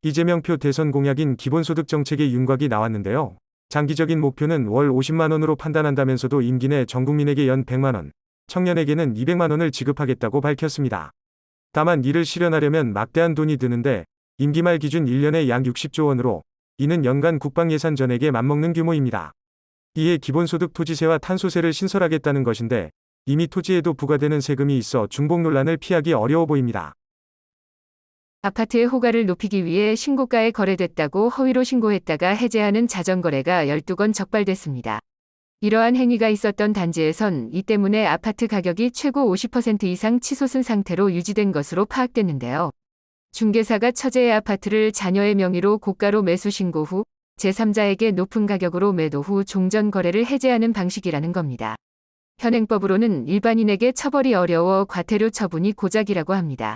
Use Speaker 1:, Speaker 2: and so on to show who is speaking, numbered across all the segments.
Speaker 1: 이재명 표 대선 공약인 기본소득 정책의 윤곽이 나왔는데요. 장기적인 목표는 월 50만 원으로 판단한다면서도 임기 내 전 국민에게 연 100만 원, 청년에게는 200만 원을 지급하겠다고 밝혔습니다. 다만 이를 실현하려면 막대한 돈이 드는데 임기 말 기준 1년에 약 60조 원으로 이는 연간 국방 예산 전액에 맞먹는 규모입니다. 이에 기본소득 토지세와 탄소세를 신설하겠다는 것인데 이미 토지에도 부과되는 세금이 있어 중복 논란을 피하기 어려워 보입니다.
Speaker 2: 아파트의 호가를 높이기 위해 신고가에 거래됐다고 허위로 신고했다가 해제하는 자전거래가 12건 적발됐습니다. 이러한 행위가 있었던 단지에선 이 때문에 아파트 가격이 최고 50% 이상 치솟은 상태로 유지된 것으로 파악됐는데요. 중개사가 처제의 아파트를 자녀의 명의로 고가로 매수 신고 후 제3자에게 높은 가격으로 매도 후 종전 거래를 해제하는 방식이라는 겁니다. 현행법으로는 일반인에게 처벌이 어려워 과태료 처분이 고작이라고 합니다.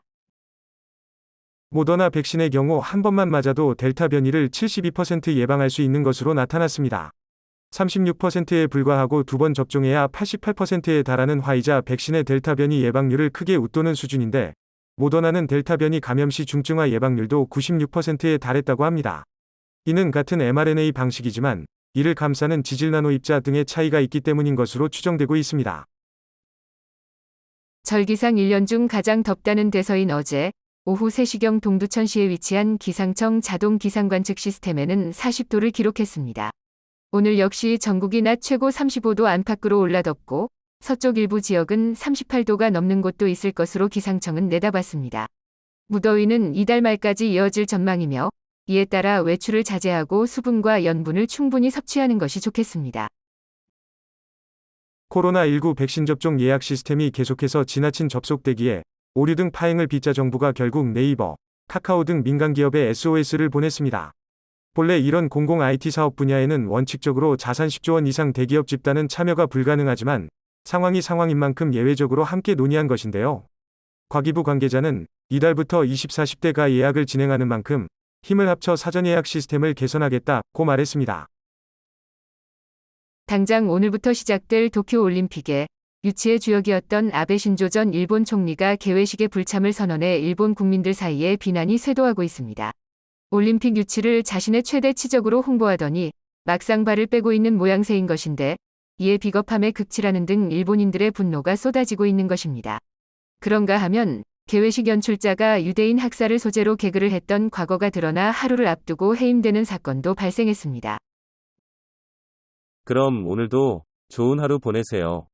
Speaker 1: 모더나 백신의 경우 한 번만 맞아도 델타 변이를 72% 예방할 수 있는 것으로 나타났습니다. 36%에 불과하고 두 번 접종해야 88%에 달하는 화이자 백신의 델타 변이 예방률을 크게 웃도는 수준인데 모더나는 델타 변이 감염 시 중증화 예방률도 96%에 달했다고 합니다. 이는 같은 mRNA 방식이지만 이를 감싸는 지질 나노 입자 등의 차이가 있기 때문인 것으로 추정되고 있습니다.
Speaker 2: 절기상 1년 중 가장 덥다는 대서인 어제 오후 3시경 동두천시에 위치한 기상청 자동 기상 관측 시스템에는 40도를 기록했습니다. 오늘 역시 전국이 낮 최고 35도 안팎으로 올라 덥고 서쪽 일부 지역은 38도가 넘는 곳도 있을 것으로 기상청은 내다봤습니다. 무더위는 이달 말까지 이어질 전망이며 이에 따라 외출을 자제하고 수분과 염분을 충분히 섭취하는 것이 좋겠습니다.
Speaker 1: 코로나19 백신 접종 예약 시스템이 계속해서 지나친 접속되기에 오류 등 파행을 빚자 정부가 결국 네이버, 카카오 등 민간 기업에 SOS를 보냈습니다. 본래 이런 공공 IT 사업 분야에는 원칙적으로 자산 10조 원 이상 대기업 집단은 참여가 불가능하지만 상황이 상황인 만큼 예외적으로 함께 논의한 것인데요. 과기부 관계자는 이달부터 20, 40대가 예약을 진행하는 만큼 힘을 합쳐 사전 예약 시스템을 개선하겠다고 말했습니다.
Speaker 2: 당장 오늘부터 시작될 도쿄올림픽에 유치의 주역이었던 아베 신조 전 일본 총리가 개회식의 불참을 선언해 일본 국민들 사이에 비난이 쇄도하고 있습니다. 올림픽 유치를 자신의 최대 치적으로 홍보하더니 막상 발을 빼고 있는 모양새인 것인데 이에 비겁함에 극치라는 등 일본인들의 분노가 쏟아지고 있는 것입니다. 그런가 하면 개회식 연출자가 유대인 학살을 소재로 개그를 했던 과거가 드러나 하루를 앞두고 해임되는 사건도 발생했습니다.
Speaker 3: 그럼 오늘도 좋은 하루 보내세요.